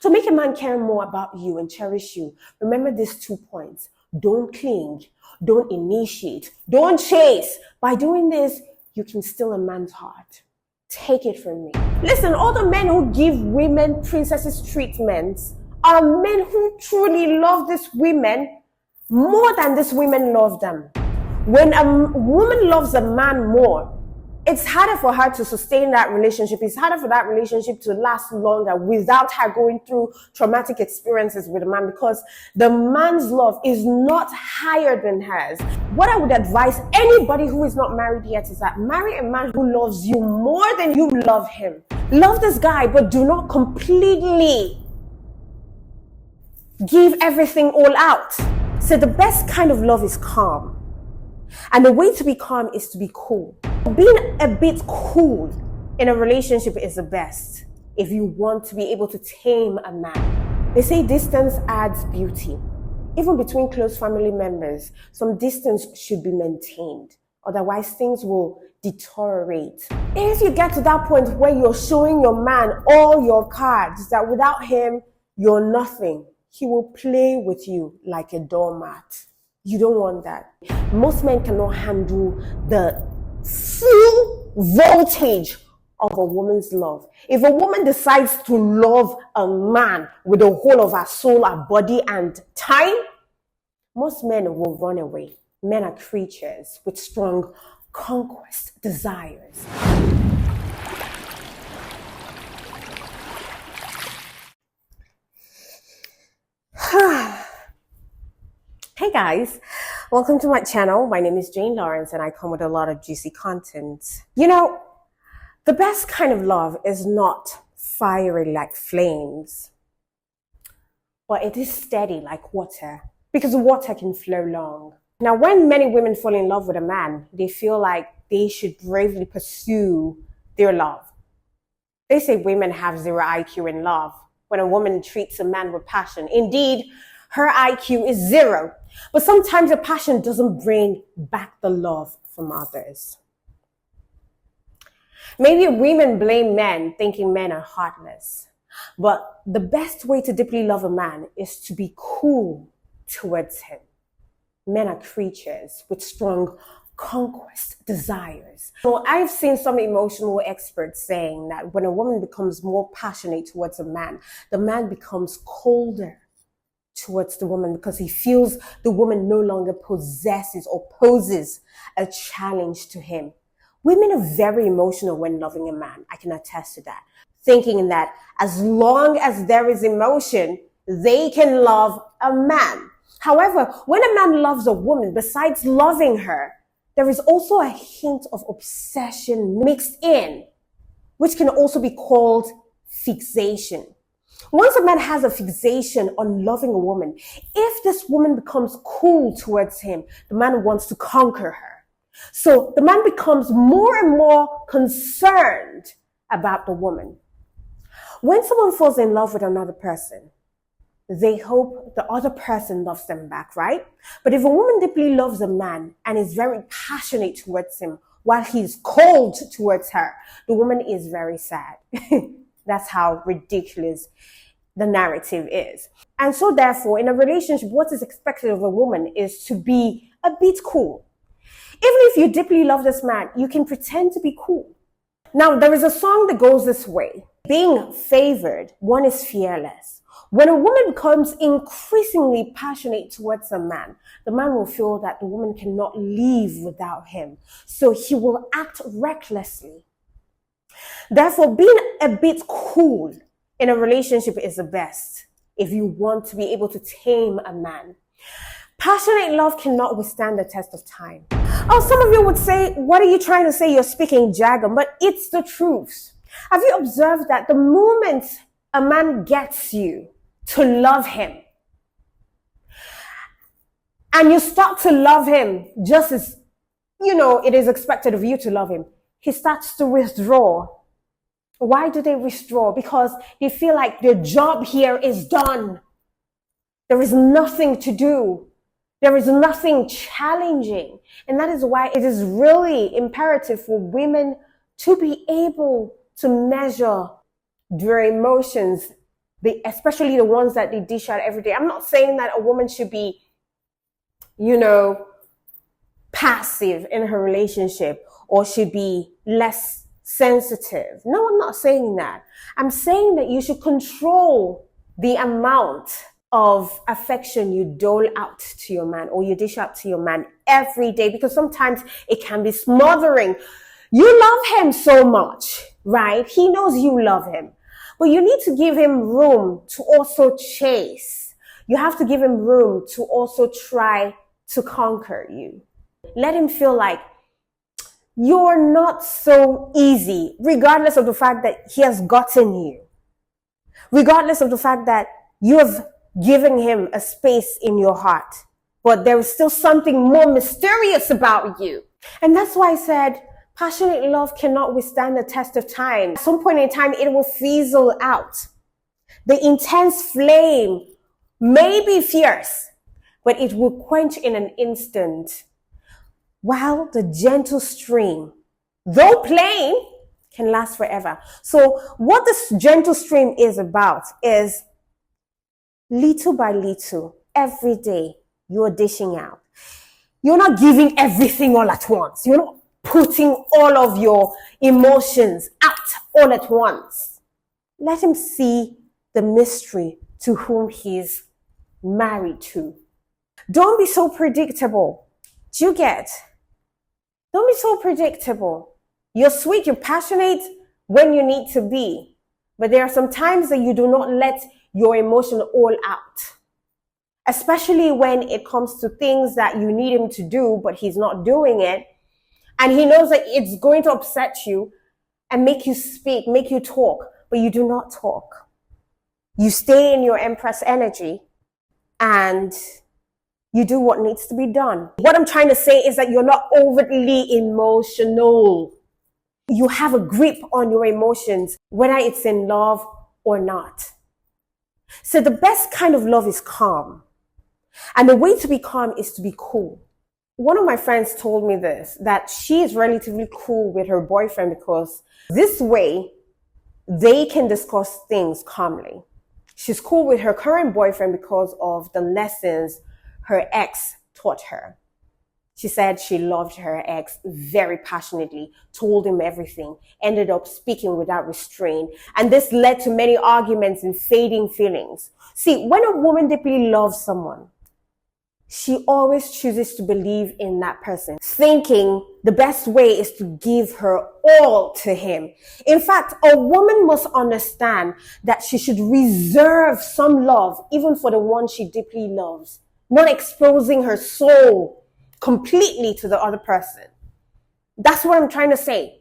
To make a man care more about you and cherish you, remember these 2 points. Don't cling, don't initiate, don't chase. By doing this, you can steal a man's heart. Take it from me. Listen, all the men who give women princesses treatments are men who truly love these women more than these women love them. When a woman loves a man more, it's harder for her to sustain that relationship. It's harder for that relationship to last longer without her going through traumatic experiences with a man, because the man's love is not higher than hers. What I would advise anybody who is not married yet is that marry a man who loves you more than you love him. Love this guy, but do not completely give everything all out. So the best kind of love is calm. And the way to be calm is to be cool. Being a bit cool in a relationship is the best if you want to be able to tame a man. They say distance adds beauty. Even between close family members, some distance should be maintained. Otherwise, things will deteriorate. If you get to that point where you're showing your man all your cards, that without him, you're nothing, he will play with you like a doormat. You don't want that. Most men cannot handle the full voltage of a woman's love. If a woman decides to love a man with the whole of her soul, her body, and time, most men will run away. Men are creatures with strong conquest desires. Hey guys, welcome to my channel. My name is Jane Lawrence and I come with a lot of juicy content. You know, the best kind of love is not fiery like flames, but it is steady like water, because water can flow long. Now, when many women fall in love with a man, they feel like they should bravely pursue their love. They say women have zero IQ in love. When a woman treats a man with passion, indeed, her IQ is zero. But sometimes the passion doesn't bring back the love from others. Maybe women blame men, thinking men are heartless. But the best way to deeply love a man is to be cool towards him. Men are creatures with strong conquest desires. So I've seen some emotional experts saying that when a woman becomes more passionate towards a man, the man becomes colder towards the woman because he feels the woman no longer possesses or poses a challenge to him. Women are very emotional when loving a man. I can attest to that. Thinking that as long as there is emotion, they can love a man. However, when a man loves a woman, besides loving her, there is also a hint of obsession mixed in, which can also be called fixation. Once a man has a fixation on loving a woman, if this woman becomes cool towards him, the man wants to conquer her. So the man becomes more and more concerned about the woman. When someone falls in love with another person, they hope the other person loves them back, right? But if a woman deeply loves a man and is very passionate towards him while he's cold towards her, the woman is very sad. That's how ridiculous the narrative is. And so therefore, in a relationship, what is expected of a woman is to be a bit cool. Even if you deeply love this man, you can pretend to be cool. Now, there is a song that goes this way. Being favored, one is fearless. When a woman becomes increasingly passionate towards a man, the man will feel that the woman cannot live without him. So he will act recklessly. Therefore, being a bit cool in a relationship is the best if you want to be able to tame a man. Passionate love cannot withstand the test of time. Oh, some of you would say, what are you trying to say? You're speaking jargon, but it's the truth. Have you observed that the moment a man gets you to love him, and you start to love him just as, it is expected of you to love him, he starts to withdraw. Why do they withdraw? Because they feel like their job here is done. There is nothing to do. There is nothing challenging. And that is why it is really imperative for women to be able to measure their emotions especially the ones that they dish out every day. I'm not saying that a woman should be, passive in her relationship or should be less sensitive. No, I'm not saying that. I'm saying that you should control the amount of affection you dole out to your man or you dish out to your man every day, because sometimes it can be smothering. You love him so much, right? He knows you love him, but you need to give him room to also chase. You have to give him room to also try to conquer you. Let him feel like you're not so easy, regardless of the fact that he has gotten you, regardless of the fact that you have given him a space in your heart, but there is still something more mysterious about you. And that's why I said passionate love cannot withstand the test of time. At some point in time, it will fizzle out. The intense flame may be fierce, but it will quench in an instant, while the gentle stream, though plain, can last forever. So what this gentle stream is about is little by little, every day, you're dishing out. You're not giving everything all at once. You're not putting all of your emotions out all at once. Let him see the mystery to whom he's married to. Don't be so predictable. Do you get? Don't be so predictable. You're sweet, you're passionate when you need to be. But there are some times that you do not let your emotion all out. Especially when it comes to things that you need him to do, but he's not doing it. And he knows that it's going to upset you and make you speak, make you talk, but you do not talk. You stay in your Empress energy and you do what needs to be done. What I'm trying to say is that you're not overly emotional. You have a grip on your emotions, whether it's in love or not. So the best kind of love is calm. And the way to be calm is to be cool. One of my friends told me this, that she is relatively cool with her boyfriend because this way they can discuss things calmly. She's cool with her current boyfriend because of the lessons her ex taught her. She said she loved her ex very passionately, told him everything, ended up speaking without restraint. And this led to many arguments and fading feelings. See, when a woman deeply loves someone, she always chooses to believe in that person, thinking the best way is to give her all to him. In fact, a woman must understand that she should reserve some love, even for the one she deeply loves, not exposing her soul completely to the other person. That's what I'm trying to say.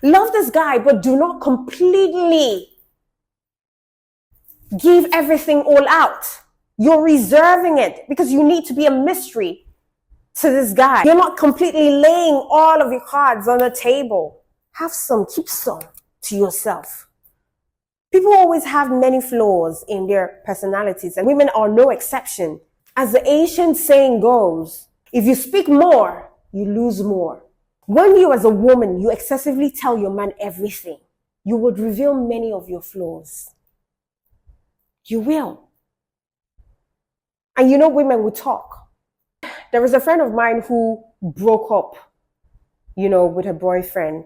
Love this guy, but do not completely give everything all out. You're reserving it because you need to be a mystery to this guy. You're not completely laying all of your cards on the table. Have some, keep some to yourself. People always have many flaws in their personalities, and women are no exception. As the ancient saying goes, if you speak more, you lose more. When you as a woman, you excessively tell your man everything, you would reveal many of your flaws. You will. And women will talk. There was a friend of mine who broke up, with her boyfriend,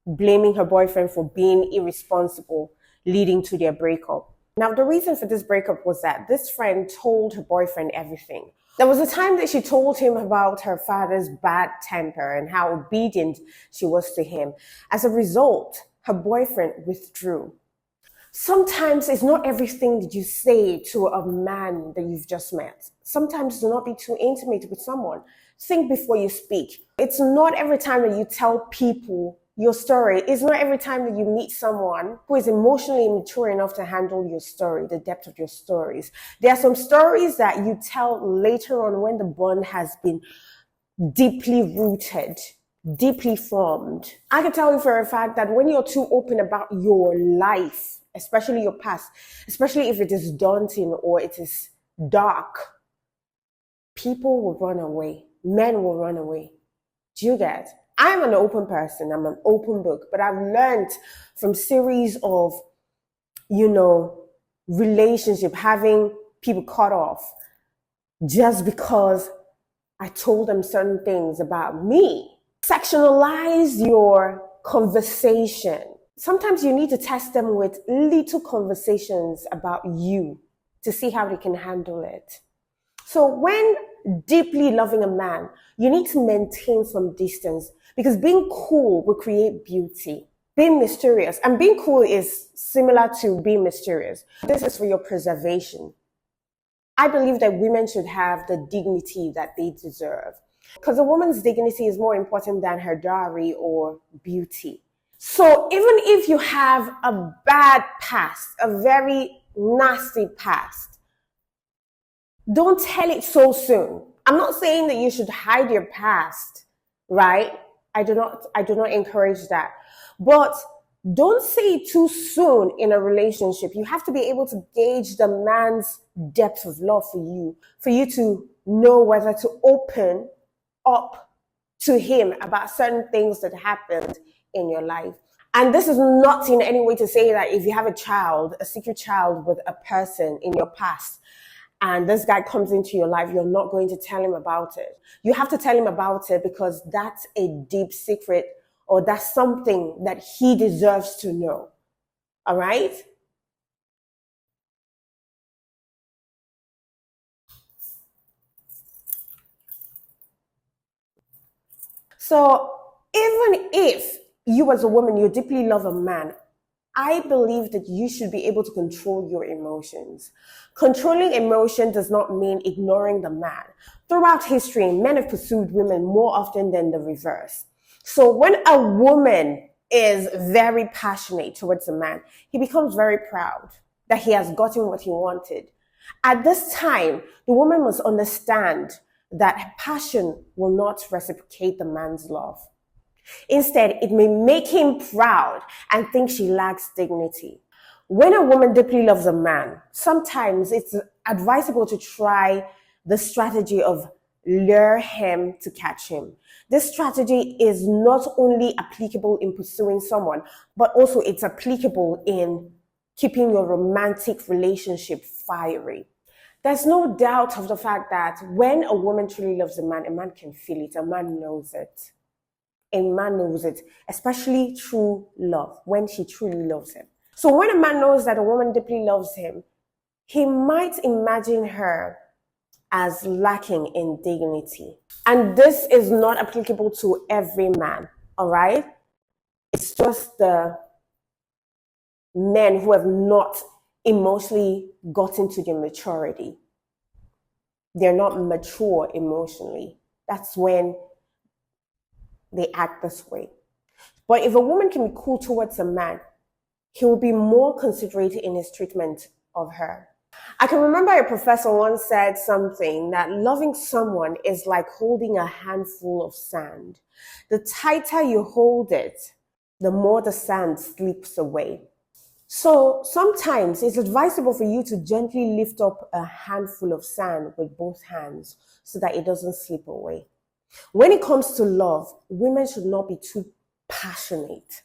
blaming her boyfriend for being irresponsible, leading to their breakup. Now, the reason for this breakup was that this friend told her boyfriend everything. There was a time that she told him about her father's bad temper and how obedient she was to him. As a result, her boyfriend withdrew. Sometimes it's not everything that you say to a man that you've just met. Sometimes do not be too intimate with someone. Think before you speak. It's not every time that you tell people your story. It's not every time that you meet someone who is emotionally mature enough to handle your story, the depth of your stories. There are some stories that you tell later on when the bond has been deeply rooted, deeply formed. I can tell you for a fact that when you're too open about your life, especially your past, especially if it is daunting or it is dark, people will run away. Men will run away. Do you get? I'm an open person. I'm an open book. But I've learned from series of, relationship, having people cut off just because I told them certain things about me. Sectionalize your conversation. Sometimes you need to test them with little conversations about you to see how they can handle it. So when deeply loving a man, you need to maintain some distance, because being cool will create beauty. Being mysterious, and being cool is similar to being mysterious. This is for your preservation. I believe that women should have the dignity that they deserve, because a woman's dignity is more important than her dowry or beauty. So even if you have a bad past, a very nasty past, don't tell it so soon. I'm not saying that you should hide your past, right? I do not encourage that. But don't say it too soon in a relationship. You have to be able to gauge the man's depth of love for you to know whether to open up to him about certain things that happened in your life. And this is not in any way to say that if you have a child, a secret child with a person in your past, and this guy comes into your life, you're not going to tell him about it. You have to tell him about it because that's a deep secret, or that's something that he deserves to know. All right? So even if you as a woman, you deeply love a man, I believe that you should be able to control your emotions. Controlling emotion does not mean ignoring the man. Throughout history, men have pursued women more often than the reverse. So when a woman is very passionate towards a man, he becomes very proud that he has gotten what he wanted. At this time, the woman must understand that passion will not reciprocate the man's love. Instead, it may make him proud and think she lacks dignity. When a woman deeply loves a man, sometimes it's advisable to try the strategy of lure him to catch him. This strategy is not only applicable in pursuing someone, but also it's applicable in keeping your romantic relationship fiery. There's no doubt of the fact that when a woman truly loves a man can feel it, a man knows it. A man knows it, especially through love, when she truly loves him. So when a man knows that a woman deeply loves him, he might imagine her as lacking in dignity. And this is not applicable to every man, all right? It's just the men who have not emotionally gotten to their maturity. They're not mature emotionally. That's when they act this way. But if a woman can be cool towards a man, he will be more considerate in his treatment of her. I can remember a professor once said something that loving someone is like holding a handful of sand. The tighter you hold it, the more the sand slips away. So sometimes it's advisable for you to gently lift up a handful of sand with both hands so that it doesn't slip away. When it comes to love, women should not be too passionate.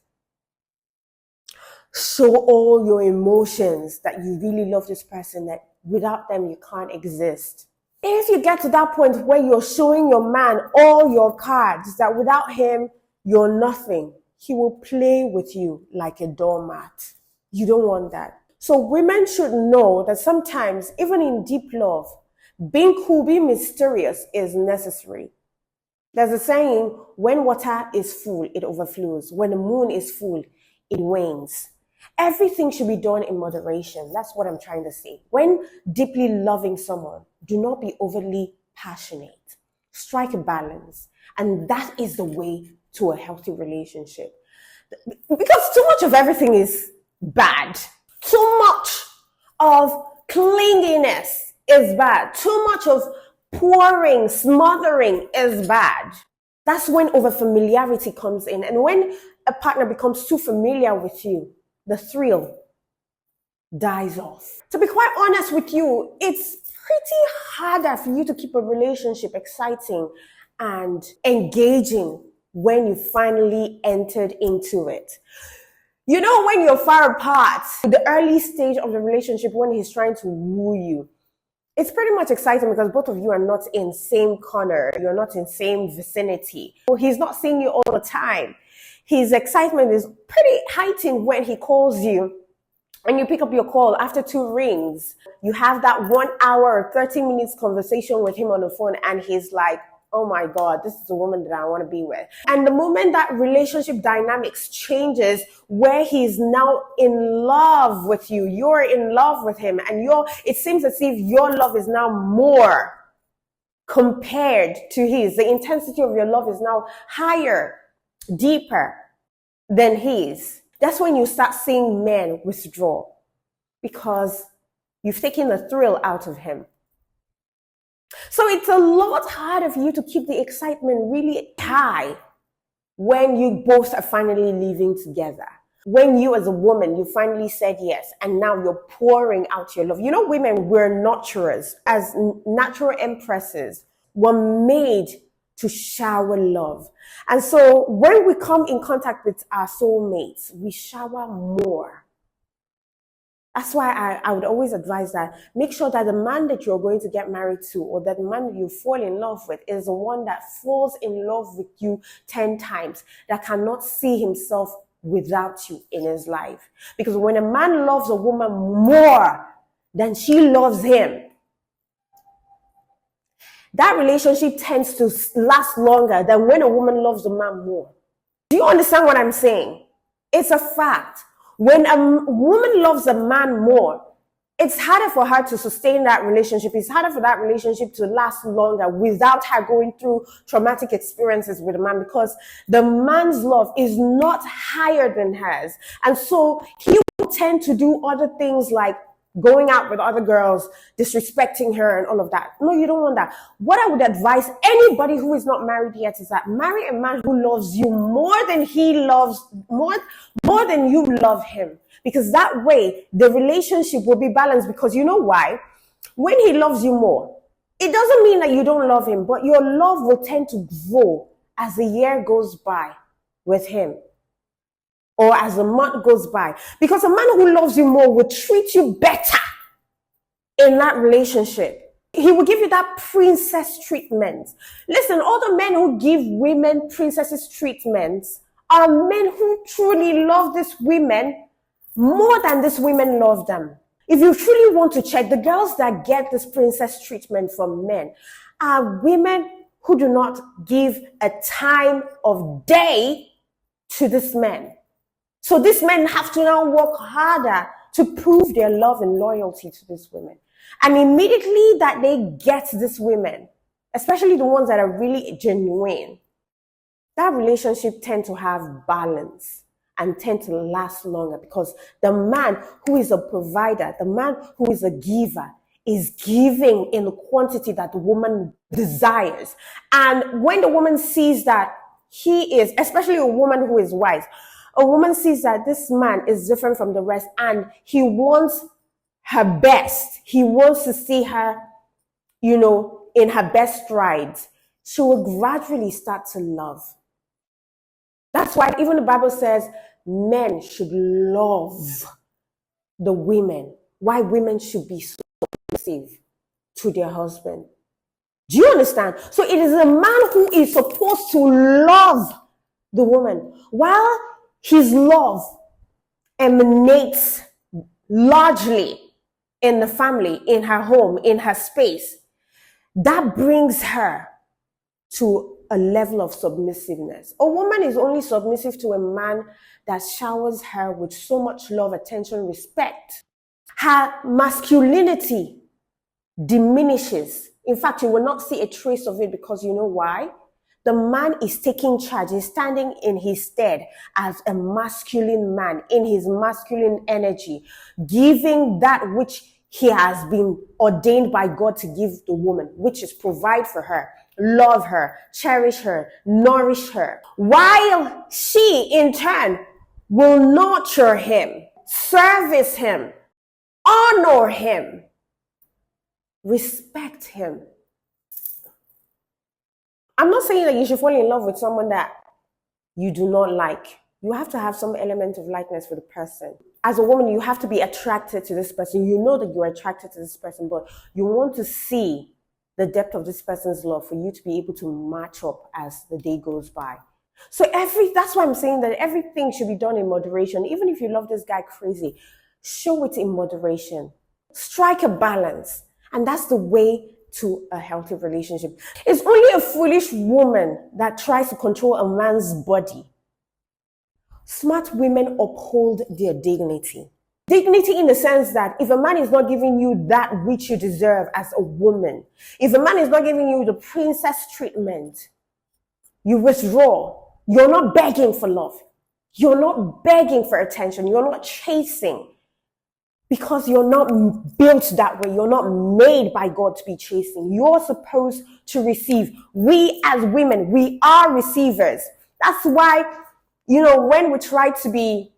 Show all your emotions that you really love this person, that without them you can't exist. If you get to that point where you're showing your man all your cards, that without him you're nothing, he will play with you like a doormat. You don't want that. So women should know that sometimes, even in deep love, being cool, being mysterious is necessary. There's a saying, when water is full, it overflows. When the moon is full, it wanes. Everything should be done in moderation. That's what I'm trying to say. When deeply loving someone, do not be overly passionate. Strike a balance. And that is the way to a healthy relationship. Because too much of everything is bad. Too much of clinginess is bad. Too much of pouring, smothering is bad. That's when overfamiliarity comes in. And when a partner becomes too familiar with you, the thrill dies off. To be quite honest with you, it's pretty harder for you to keep a relationship exciting and engaging when you finally entered into it. You know, when you're far apart, the early stage of the relationship, when he's trying to woo you, it's pretty much exciting because both of you are not in same corner. You're not in same vicinity. He's not seeing you all the time. His excitement is pretty heightened when he calls you and you pick up your call after 2 rings. You have that 1 hour or 30 minutes conversation with him on the phone and he's like, oh my God, this is the woman that I want to be with. And the moment that relationship dynamics changes, where he's now in love with you, you're in love with him, and it seems as if your love is now more compared to his. The intensity of your love is now higher, deeper than his. That's when you start seeing men withdraw because you've taken the thrill out of him. So it's a lot harder for you to keep the excitement really high when you both are finally living together. When you as a woman, you finally said yes, and now you're pouring out your love. You know, women, we're nurturers. As natural empresses, we're made to shower love. And so when we come in contact with our soulmates, we shower more. That's why I would always advise that make sure that the man that you're going to get married to, or that the man that you fall in love with, is the one that falls in love with you 10 times, that cannot see himself without you in his life. Because when a man loves a woman more than she loves him, that relationship tends to last longer than when a woman loves a man more. Do you understand what I'm saying? It's a fact. When a woman loves a man more, it's harder for her to sustain that relationship. It's harder for that relationship to last longer without her going through traumatic experiences with a man, because the man's love is not higher than hers. And so he will tend to do other things like going out with other girls, disrespecting her and all of that. No, you don't want that. What I would advise anybody who is not married yet is that marry a man who loves you more than he loves, more than you love him. Because that way, the relationship will be balanced. Because you know why? When he loves you more, it doesn't mean that you don't love him, but your love will tend to grow as the year goes by with him, or as a month goes by. Because a man who loves you more will treat you better in that relationship. He will give you that princess treatment. Listen, all the men who give women princesses treatments are men who truly love these women more than these women love them. If you truly want to check, the girls that get this princess treatment from men are women who do not give a time of day to this men. So these men have to now work harder to prove their love and loyalty to these women. And immediately that they get these women, especially the ones that are really genuine, that relationship tend to have balance and tend to last longer, because the man who is a provider, the man who is a giver, is giving in the quantity that the woman desires. And when the woman sees that he is, especially a woman who is wise, a woman sees that this man is different from the rest and he wants her best. He wants to see her, in her best strides. She will gradually start to love. That's why even the Bible says men should love the women. Why women should be submissive to their husband. Do you understand? So it is a man who is supposed to love the woman, while his love emanates largely in the family, in her home, in her space. That brings her to a level of submissiveness. A woman is only submissive to a man that showers her with so much love, attention, respect. Her masculinity diminishes. In fact, you will not see a trace of it, because you know why? The man is taking charge. He's standing in his stead as a masculine man, in his masculine energy, giving that which he has been ordained by God to give the woman, which is provide for her, love her, cherish her, nourish her, while she in turn will nurture him, service him, honor him, respect him. I'm not saying that you should fall in love with someone that you do not like. you have to have some element of likeness for the person. As a woman, you have to be attracted to this person. You know that you're attracted to this person, but you want to see the depth of this person's love for you to be able to match up as the day goes by. So that's why I'm saying that everything should be done in moderation. Even if you love this guy crazy, show it in moderation. Strike a balance. And that's the way to a healthy relationship. It's only a foolish woman that tries to control a man's body. Smart women uphold their dignity. Dignity in the sense that if a man is not giving you that which you deserve as a woman, if a man is not giving you the princess treatment, you withdraw. You're not begging for love. You're not begging for attention. You're not chasing. Because you're not built that way. You're not made by God to be chasing. You're supposed to receive. We as women, we are receivers. That's why, when we try to be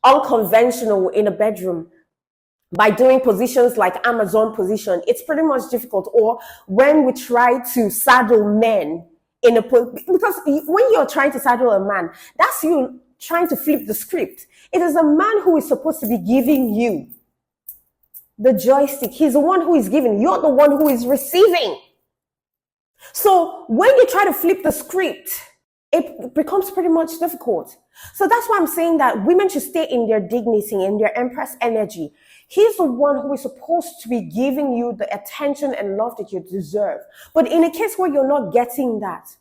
unconventional in a bedroom by doing positions like Amazon position, it's pretty much difficult. Or when we try to saddle men because when you're trying to saddle a man, that's you trying to flip the script. It is a man who is supposed to be giving you the joystick. He's the one who is giving. You're the one who is receiving. So when you try to flip the script, it becomes pretty much difficult. So that's why I'm saying that women should stay in their dignity, in their Empress energy. He's the one who is supposed to be giving you the attention and love that you deserve. But in a case where you're not getting that,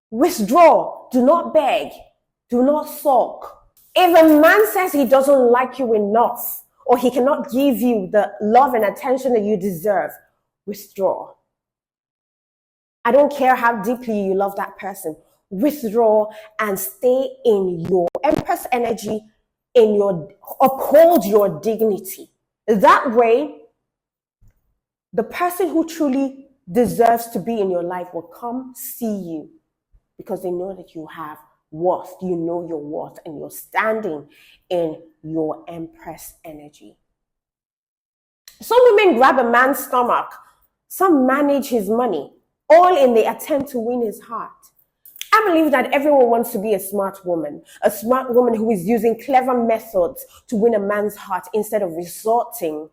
withdraw. Do not beg. Do not sulk. If a man says he doesn't like you enough, or he cannot give you the love and attention that you deserve, withdraw. I don't care how deeply you love that person. Withdraw and stay in your Empress energy, uphold your dignity. That way, the person who truly deserves to be in your life will come see you because they know that you have worth. You know your worth and you're standing in your Empress energy. Some women grab a man's stomach. Some manage his money, all in the attempt to win his heart. I believe that everyone wants to be a smart woman who is using clever methods to win a man's heart instead of resorting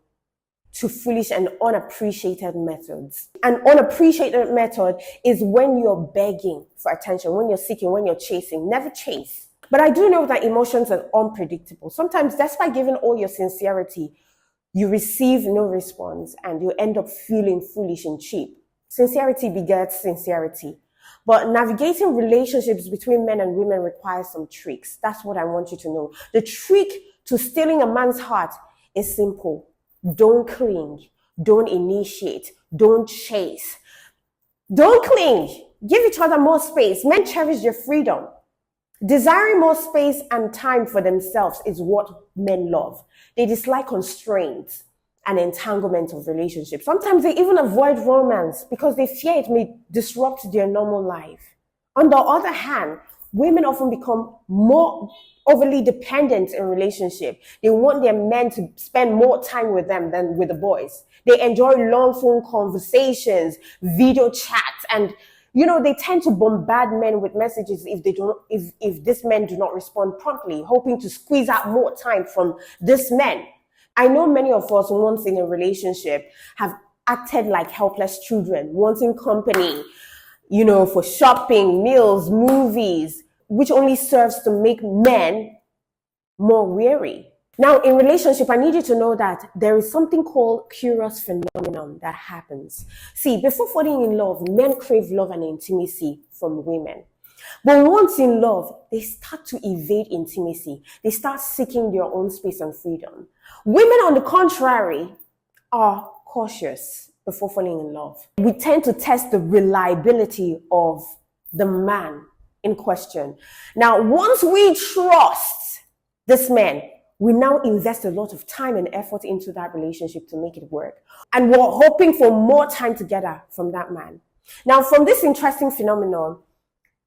to foolish and unappreciated methods. An unappreciated method is when you're begging for attention, when you're seeking, when you're chasing. Never chase. But I do know that emotions are unpredictable. Sometimes, despite giving all your sincerity, you receive no response and you end up feeling foolish and cheap. Sincerity begets sincerity. But navigating relationships between men and women requires some tricks. That's what I want you to know. The trick to stealing a man's heart is simple. Don't cling. Don't initiate. Don't chase. Don't cling. Give each other more space. Men cherish their freedom. Desiring more space and time for themselves is what men love. They dislike constraints and entanglement of relationships. Sometimes they even avoid romance because they fear it may disrupt their normal life. On the other hand, women often become more overly dependent in relationship. They want their men to spend more time with them than with the boys. They enjoy long phone conversations, video chats, and they tend to bombard men with messages if these men do not respond promptly, hoping to squeeze out more time from these men. I know many of us once in a relationship have acted like helpless children, wanting company, for shopping, meals, movies, which only serves to make men more weary. Now, in relationship, I need you to know that there is something called curious phenomenon that happens. See, before falling in love, men crave love and intimacy from women. But once in love, they start to evade intimacy. They start seeking their own space and freedom. Women, on the contrary, are cautious before falling in love. We tend to test the reliability of the man in question. Now, once we trust this man, we now invest a lot of time and effort into that relationship to make it work. And we're hoping for more time together from that man. Now, from this interesting phenomenon,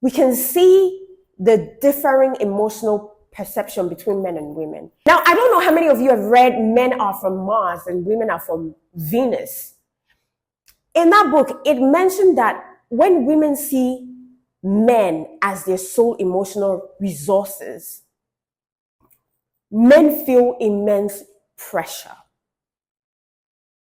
we can see the differing emotional perception between men and women. Now, I don't know how many of you have read Men Are From Mars and Women Are From Venus. In that book, it mentioned that when women see men as their sole emotional resources, men feel immense pressure,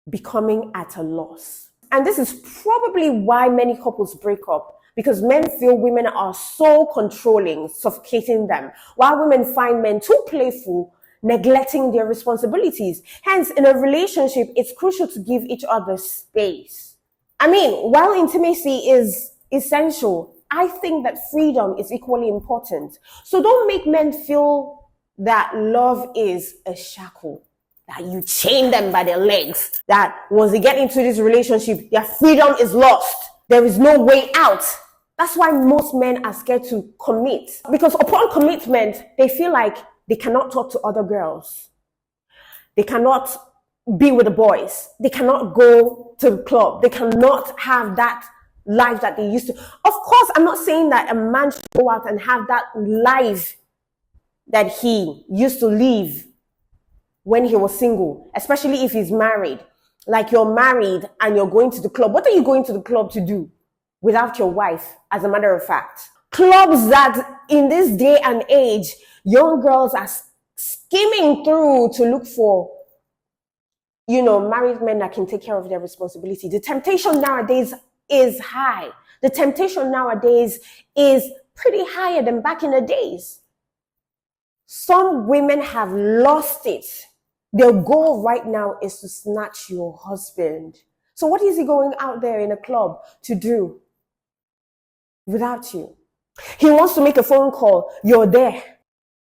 becoming at a loss. And this is probably why many couples break up, because men feel women are so controlling, suffocating them, while women find men too playful, neglecting their responsibilities. Hence, in a relationship, it's crucial to give each other space. I mean, while intimacy is essential, I think that freedom is equally important. So don't make men feel that love is a shackle, that you chain them by their legs, that once they get into this relationship, their freedom is lost. There is no way out. That's why most men are scared to commit. Because upon commitment, they feel like they cannot talk to other girls. They cannot be with the boys. They cannot go to the club. They cannot have that life that they used to. Of course, I'm not saying that a man should go out and have that life that he used to live when he was single, especially if he's married. Like, you're married and you're going to the club. What are you going to the club to do without your wife, as a matter of fact? Clubs that in this day and age, young girls are skimming through to look for, married men that can take care of their responsibility. The temptation nowadays is high. The temptation nowadays is pretty higher than back in the days. Some women have lost it. Their goal right now is to snatch your husband. So what is he going out there in a club to do without you? He wants to make a phone call. You're there.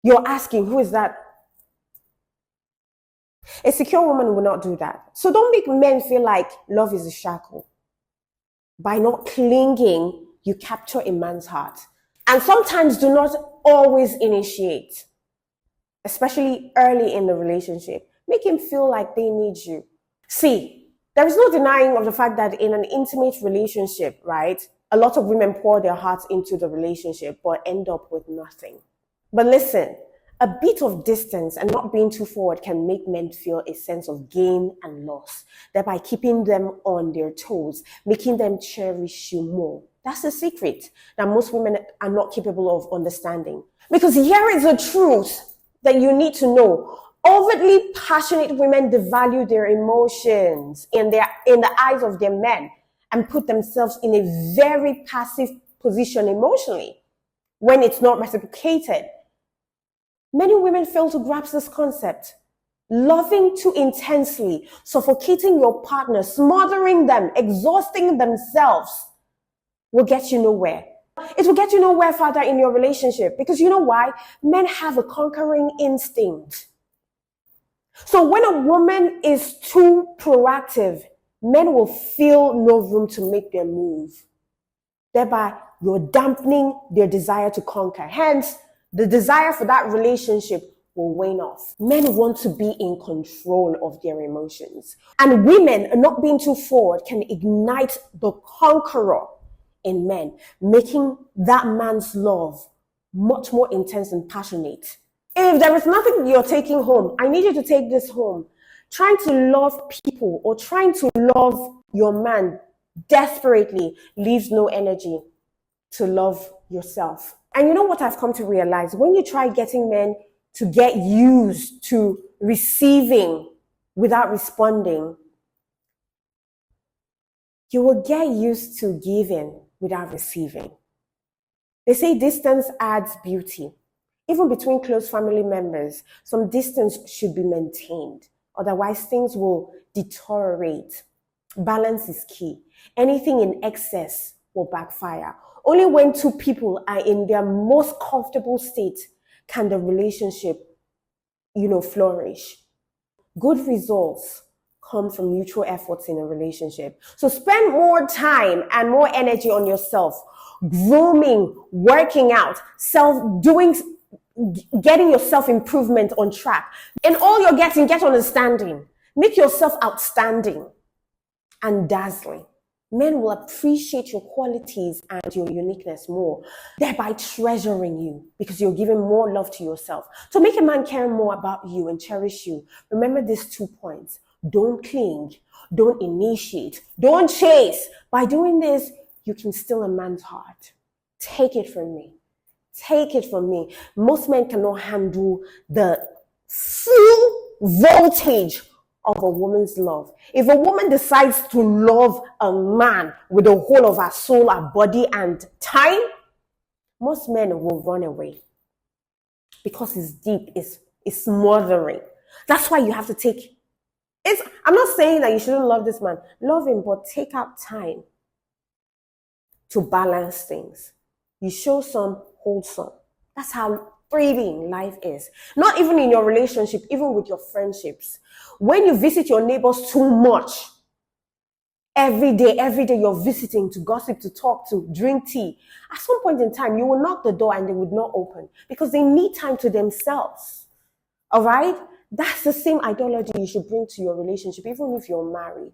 You're asking, who is that? A secure woman will not do that. So don't make men feel like love is a shackle. By not clinging, you capture a man's heart. And sometimes do not always initiate, especially early in the relationship. Make him feel like they need you. See, there is no denying of the fact that in an intimate relationship, right, a lot of women pour their hearts into the relationship but end up with nothing. But listen, a bit of distance and not being too forward can make men feel a sense of gain and loss, thereby keeping them on their toes, making them cherish you more. That's the secret that most women are not capable of understanding. Because here is the truth that you need to know. Overtly passionate women devalue their emotions in the eyes of their men and put themselves in a very passive position emotionally when it's not reciprocated. Many women fail to grasp this concept. Loving too intensely, suffocating your partner, smothering them, exhausting themselves will get you nowhere. It will get you nowhere further in your relationship, because you know why? Men have a conquering instinct. So when a woman is too proactive, men will feel no room to make their move. Thereby, you're dampening their desire to conquer. Hence, the desire for that relationship will wane off. Men want to be in control of their emotions. And women, not being too forward, can ignite the conqueror in men, making that man's love much more intense and passionate. If there is nothing you're taking home, I need you to take this home. Trying to love people or trying to love your man desperately leaves no energy to love yourself. And you know what I've come to realize? When you try getting men to get used to receiving without responding, you will get used to giving without receiving. They say distance adds beauty. Even between close family members, some distance should be maintained. Otherwise, things will deteriorate. Balance is key. Anything in excess will backfire. Only when two people are in their most comfortable state can the relationship, flourish. Good results come from mutual efforts in a relationship. So spend more time and more energy on yourself, grooming, working out, getting your self-improvement on track. In all you're getting, get understanding. Make yourself outstanding and dazzling. Men will appreciate your qualities and your uniqueness more, thereby treasuring you because you're giving more love to yourself. To make a man care more about you and cherish you, remember these 2 points. Don't cling, don't initiate, don't chase. By doing this, you can steal a man's heart. Take it from me. Take it from me. Most men cannot handle the full voltage of a woman's love. If a woman decides to love a man with the whole of her soul, her body, and time, most men will run away because it's deep, it's smothering. That's why you have to take it. I'm not saying that you shouldn't love this man. Love him, but take out time to balance things. You show some, hold some. That's how breathing life is. Not even in your relationship, even with your friendships. When you visit your neighbors too much, every day you're visiting to gossip, to talk, to drink tea. At some point in time, you will knock the door and they would not open because they need time to themselves. All right? That's the same ideology you should bring to your relationship, even if you're married.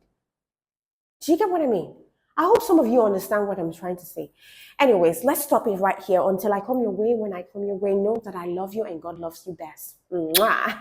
Do you get what I mean? I hope some of you understand what I'm trying to say. Anyways, let's stop it right here. Until I come your way, when I come your way, know that I love you and God loves you best. Mwah.